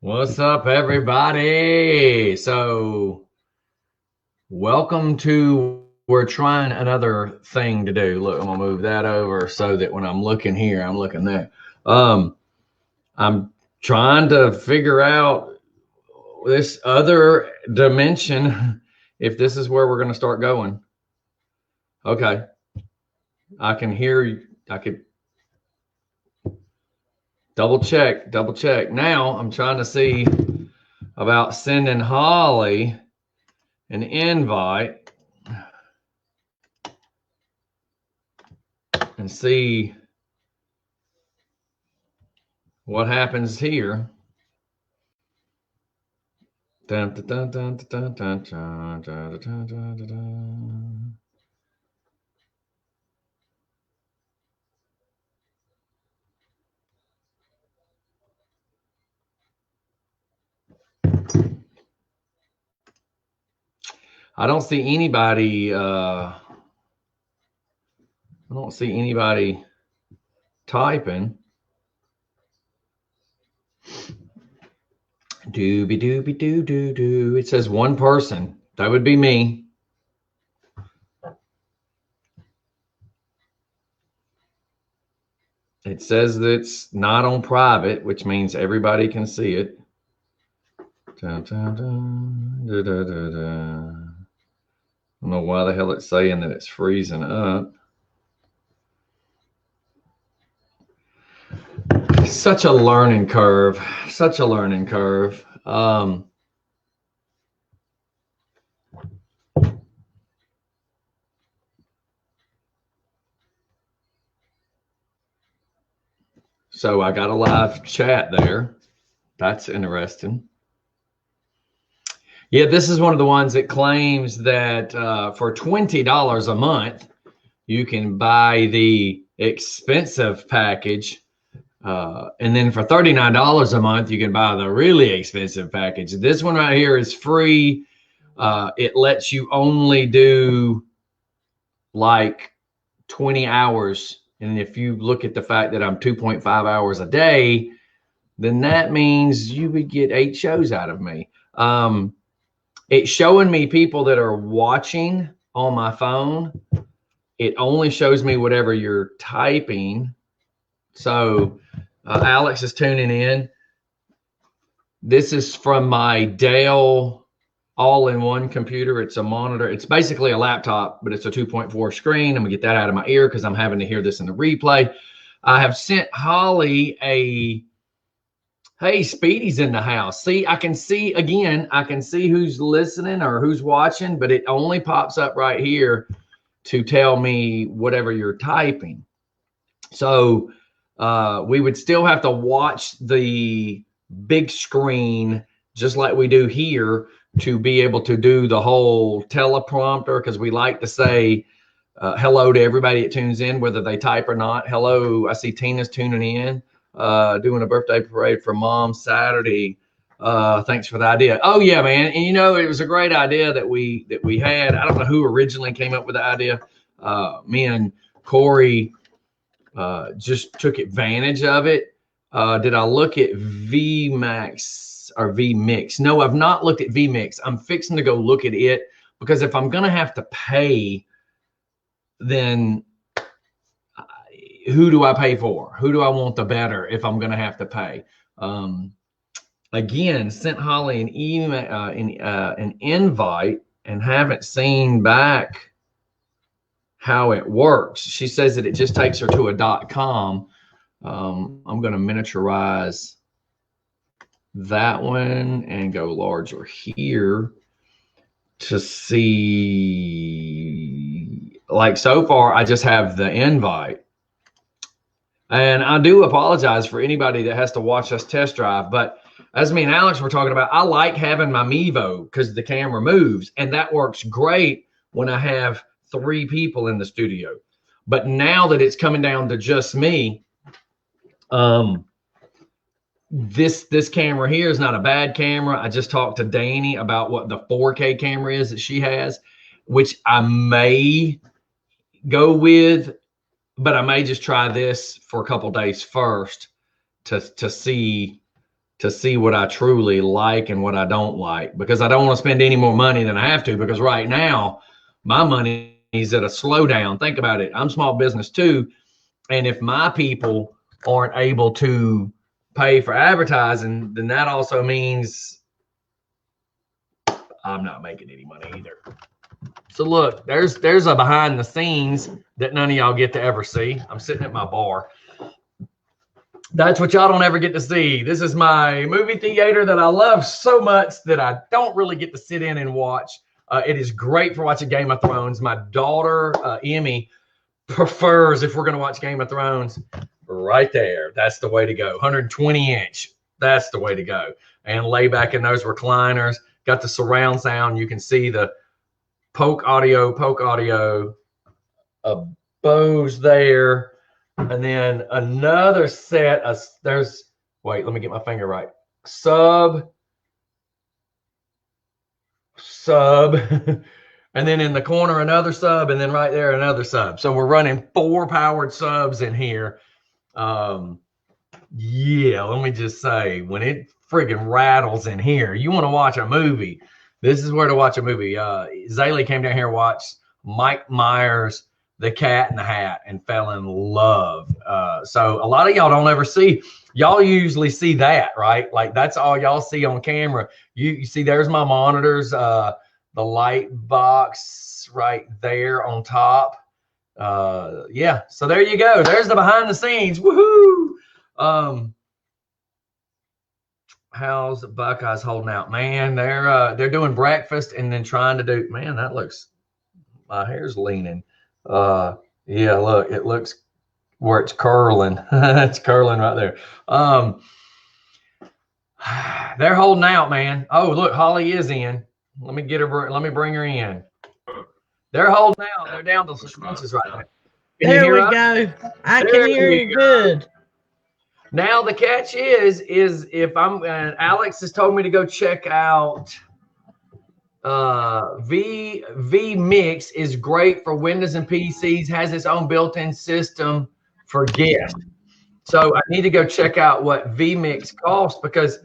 What's up, everybody? So, welcome to, we're trying another thing to do. Look, I'm gonna move that over so that when I'm looking here, I'm looking there. Um, I'm trying to figure out this other dimension, if this is where we're gonna start going. Okay, I can hear you. I could double check. Now I'm trying to see about sending Holly an invite and see what happens here. Dun, dun, dun, dun, dun, dun, dun, dun, dun, dun, dun. I don't see anybody. I don't see anybody typing. Dooby dooby doo doo doo. It says one person. That would be me. It says that it's not on private, which means everybody can see it. Dun, dun, dun, dun, dun, dun, dun. I don't know why the hell it's saying that it's freezing up. Such a learning curve. Such a learning curve. So I got a live chat there. That's interesting. Yeah, this is one of the ones that claims that for $20 a month, you can buy the expensive package. And then for $39 a month, you can buy the really expensive package. This one right here is free. It lets you only do like 20 hours. And if you look at the fact that I'm 2.5 hours a day, then that means you would get 8 shows out of me. It's showing me people that are watching on my phone. It only shows me whatever you're typing. So Alex is tuning in. This is from my Dell all-in-one computer. It's a monitor. It's basically a laptop, but it's a 2.4 screen. I'm gonna get that out of my ear because I'm having to hear this in the replay. I have sent Holly a, hey, Speedy's in the house. See, I can see, again, I can see who's listening or who's watching, but it only pops up right here to tell me whatever you're typing. So we would still have to watch the big screen just like we do here to be able to do the whole teleprompter, because we like to say hello to everybody that tunes in, whether they type or not. Hello, I see Tina's tuning in, doing a birthday parade for Mom Saturday. Thanks for the idea. Oh yeah, man. And you know, it was a great idea that we had. I don't know who originally came up with the idea. Me and Corey just took advantage of it. Did I look at VMAX or VMix? No, I've not looked at VMix. I'm fixing to go look at it, because if I'm going to have to pay, then who do I pay for? Who do I want the better if I'm going to have to pay? Again, sent Holly an email, an invite, and haven't seen back how it works. She says that it just takes her to a .com. I'm going to miniaturize that one and go larger here to see. Like, so far I just have the invite, and I do apologize for anybody that has to watch us test drive, but as me and Alex were talking about, I like having my Mevo because the camera moves, and that works great when I have 3 people in the studio. But now that it's coming down to just me, this camera here is not a bad camera. I just talked to Danny about what the 4K camera is that she has, which I may go with, but I may just try this for a couple days first to see to see what I truly like and what I don't like, because I don't want to spend any more money than I have to, because right now my money is at a slowdown. Think about it. I'm small business too. And if my people aren't able to pay for advertising, then that also means I'm not making any money either. So look, there's a behind the scenes that none of y'all get to ever see. I'm sitting at my bar. That's what y'all don't ever get to see. This is my movie theater that I love so much that I don't really get to sit in and watch. It is great for watching Game of Thrones. My daughter, Emmy, prefers, if we're going to watch Game of Thrones, right there. That's the way to go. 120-inch. That's the way to go. And lay back in those recliners. Got the surround sound. You can see the poke audio, Bose there. And then another set of, wait, let me get my finger right. Sub. And then in the corner, another sub. And then right there, another sub. So we're running 4 powered subs in here. Yeah, let me just say, when it friggin' rattles in here, you want to watch a movie, this is where to watch a movie. Zaylee came down here and watched Mike Myers' The Cat in the Hat and fell in love. So a lot of y'all don't ever see, y'all usually see that, right? Like that's all y'all see on camera. You see, there's my monitors, the light box right there on top. Yeah, so there you go. There's the behind the scenes. Woohoo! How's the Buckeyes holding out? Man, they're doing breakfast and then trying to do, man, that looks, my hair's leaning. Yeah, look, it looks where it's curling. It's curling right there. They're holding out, man. Oh, look, Holly is in. Let me get her. Let me bring her in. They're holding out. They're down to 6 inches right now. There we go. I can hear you good. Now the catch is if I'm Alex has told me to go check out vMix is great for Windows and PCs, has its own built-in system for guests. So I need to go check out what vMix costs, because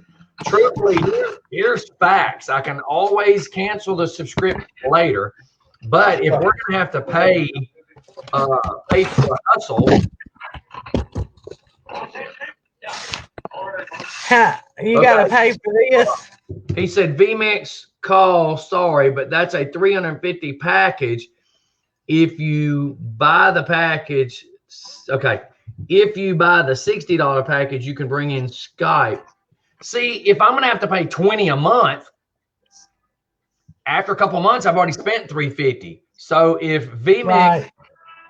truthfully, here's facts. I can always cancel the subscription later, but if we're gonna have to pay for a hustle, you gotta pay for this. He said vMix call, sorry, but that's a 350 package. If you buy the package, okay, if you buy the $60 package, you can bring in Skype. See, if I'm gonna have to pay $20 a month, after a couple of months, I've already spent $350. So if vMix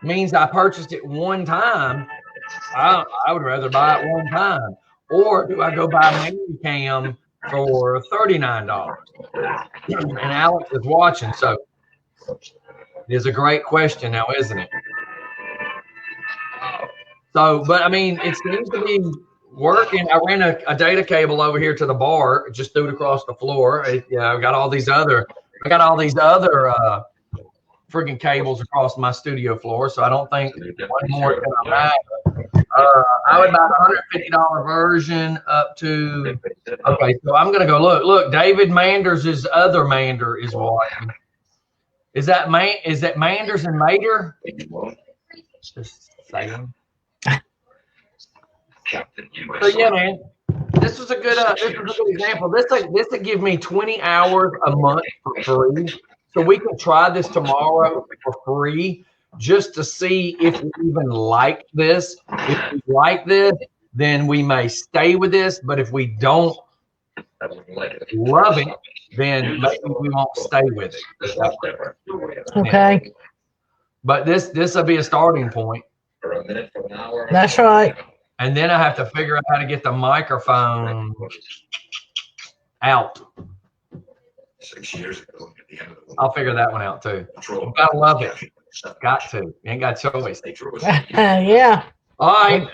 means I purchased it one time, I would rather buy it one time. Or do I go buy Manucam for $39? And Alex is watching, so it is a great question now, isn't it? So, but I mean, it seems to be working. I ran a data cable over here to the bar, just threw it across the floor. I've got all these other, friggin' cables across my studio floor, so I don't think one more is gonna matter. I would buy the $150 version up to, okay, so I'm gonna go look, David Manders' other Mander is watching. Is that Manders and Mater? Just saying. So yeah, man, this was a good example. This would give me 20 hours a month for free. So we can try this tomorrow for free, just to see if we even like this. If we like this, then we may stay with this. But if we don't love it, then maybe we won't stay with it. Okay. But this will be a starting point. That's right. And then I have to figure out how to get the microphone out. 6 years ago, at the end of the I'll figure that one out too. You gotta love it. Got to. You ain't got choice. Yeah. All right.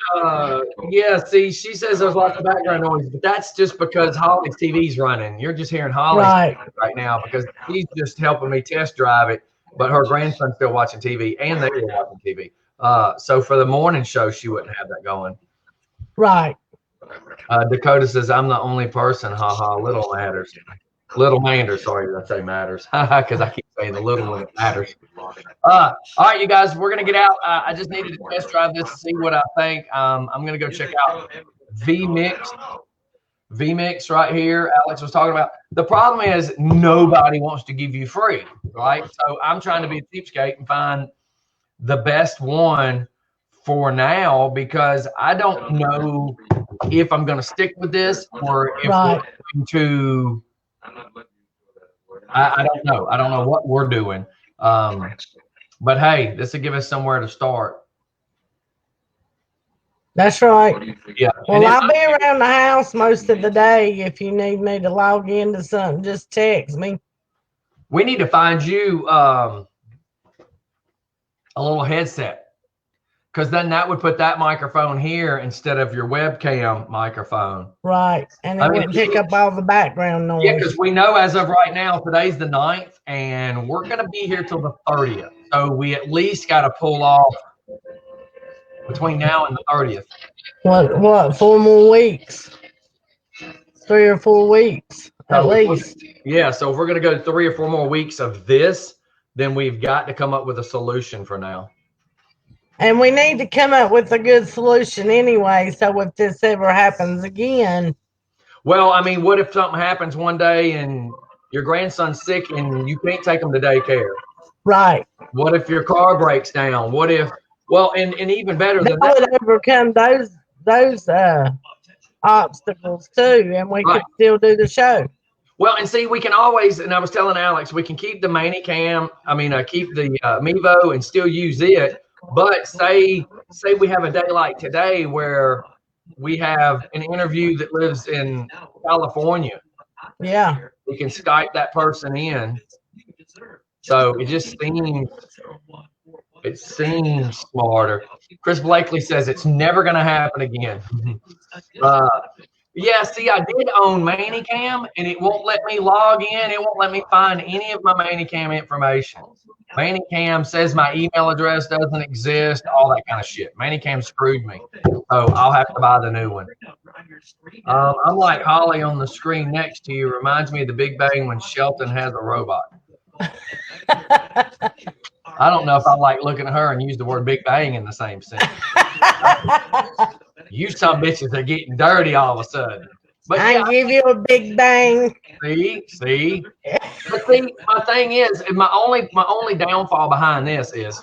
Yeah, see, she says there's lots of background noise, but that's just because Holly's TV's running. You're just hearing Holly's right now because she's just helping me test drive it, but her grandson's still watching TV and they were watching TV. So for the morning show, she wouldn't have that going. Right. Dakota says, I'm the only person. Ha ha. Little matters. Little Manders. Sorry, did I say matters? Because I keep saying the little one matters. All right, you guys, we're going to get out. I just needed to test drive this to see what I think. I'm going to go check out VMix right here. Alex was talking about. The problem is nobody wants to give you free, right? So I'm trying to be a cheapskate and find the best one for now, because I don't know if I'm going to stick with this or if we're going to. I don't know. I don't know what we're doing. But hey, this will give us somewhere to start. That's right. Yeah. Well, I'll be around the house most of the day. If you need me to log into something, just text me. We need to find you a little headset, because then that would put that microphone here instead of your webcam microphone. Right. And it wouldn't pick up all the background noise. Yeah, because we know as of right now, today's the 9th, and we're going to be here till the 30th. So we at least got to pull off between now and the 30th. What, 4 more weeks? 3 or 4 weeks at least. Yeah, so if we're going to go 3 or 4 more weeks of this, then we've got to come up with a solution for now. And we need to come up with a good solution anyway, so if this ever happens again. Well, I mean, what if something happens one day and your grandson's sick and you can't take him to daycare? Right. What if your car breaks down? What if, well, and even better than that would overcome those obstacles too, and we could still do the show. Well, and see, we can always, and I was telling Alex, we can keep the Manicam, keep the Mevo and still use it. But say we have a day like today where we have an interview that lives in California. Yeah. We can Skype that person in. So it just seems smarter. Chris Blakely says it's never going to happen again. Yeah, see, I did own Manicam, and it won't let me log in. It won't let me find any of my Manicam information. Manicam says my email address doesn't exist, all that kind of shit. Manicam screwed me. So I'll have to buy the new one. I'm like Holly on the screen next to you. Reminds me of the Big Bang when Shelton has a robot. I don't know if I like looking at her and use the word Big Bang in the same sentence. You some bitches are getting dirty all of a sudden. But I give you a big bang. See. But see, my thing is, my only downfall behind this is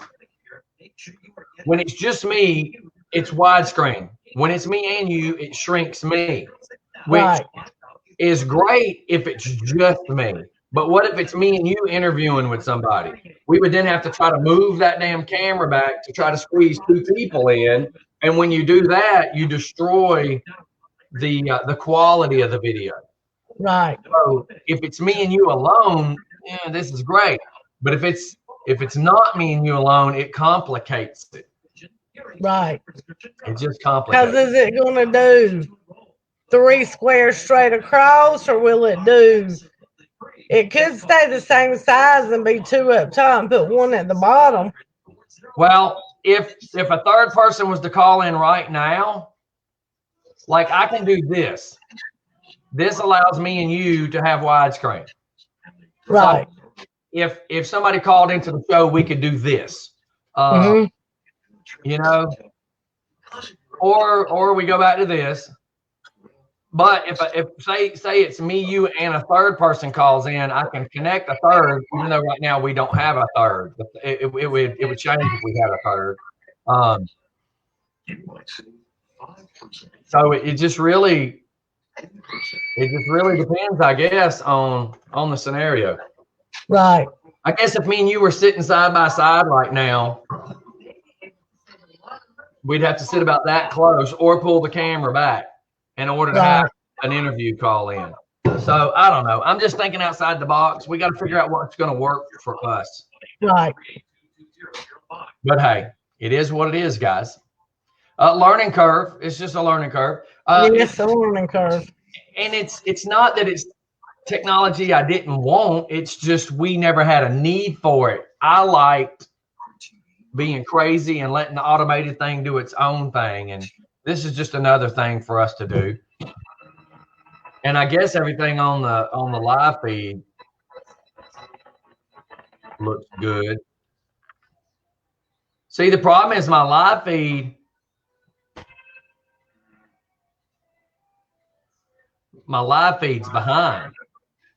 when it's just me, it's widescreen. When it's me and you, it shrinks me, which is great if it's just me. But what if it's me and you interviewing with somebody? We would then have to try to move that damn camera back to try to squeeze 2 people in. And when you do that, you destroy the quality of the video. Right. So if it's me and you alone, yeah, this is great. But if it's not me and you alone, it complicates it. Right. It just complicates. Because is it going to do 3 squares straight across, or will it do? It could stay the same size and be 2 up top and put 1 at the bottom. Well, if a third person was to call in right now, like I can do this. This allows me and you to have widescreen. Right. So if somebody called into the show, we could do this. You know, or we go back to this. But if say it's me, you, and a third person calls in, I can connect a third, even though right now we don't have a third. It would change if we had a third. So it just really depends, I guess, on the scenario. Right. I guess if me and you were sitting side by side right now, we'd have to sit about that close or pull the camera back in order to have an interview call in. So I don't know. I'm just thinking outside the box. We got to figure out what's going to work for us. Right. But hey, it is what it is, guys. Learning curve. It's just a learning curve. It's a learning curve. And it's not that it's technology I didn't want. It's just we never had a need for it. I liked being crazy and letting the automated thing do its own thing. And this is just another thing for us to do. And I guess everything on the live feed looks good. See, the problem is my live feed. My live feed's behind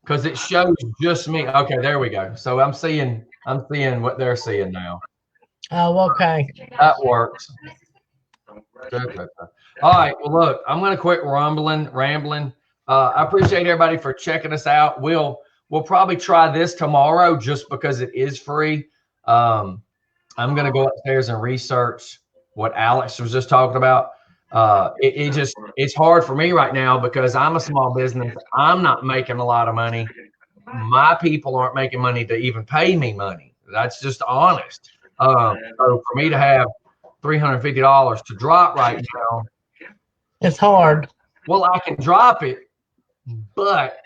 because it shows just me. Okay, there we go. So I'm seeing what they're seeing now. Oh, okay. That works. Good. All right. Well, look, I'm going to quit rambling. I appreciate everybody for checking us out. We'll probably try this tomorrow just because it is free. I'm going to go upstairs and research what Alex was just talking about. It's hard for me right now because I'm a small business. I'm not making a lot of money. My people aren't making money to even pay me money. That's just honest. So for me to have $350 to drop right now, it's hard. Well, I can drop it, but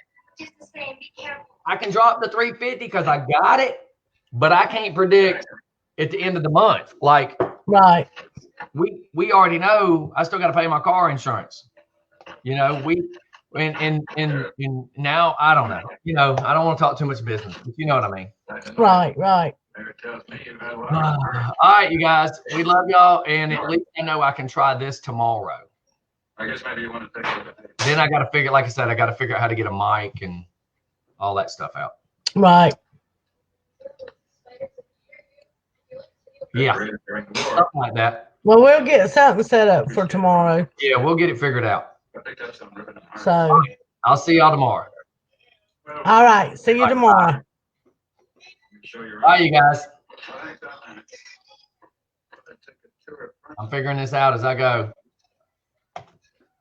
I can drop the $350 because I got it, but I can't predict at the end of the month. Like, right. We already know I still got to pay my car insurance. You know, and now I don't know. You know, I don't want to talk too much business, but you know what I mean. Right. All right, you guys, we love y'all, and at least I know I can try this tomorrow. I guess maybe you want to take a look at it. Then I got to figure, like I said, I got to figure out how to get a mic and all that stuff out. Right. Yeah, something like that. Well, we'll get something set up for tomorrow. Yeah, we'll get it figured out. So I'll see y'all tomorrow. all right. See you tomorrow. Bye, you guys. I'm figuring this out as I go.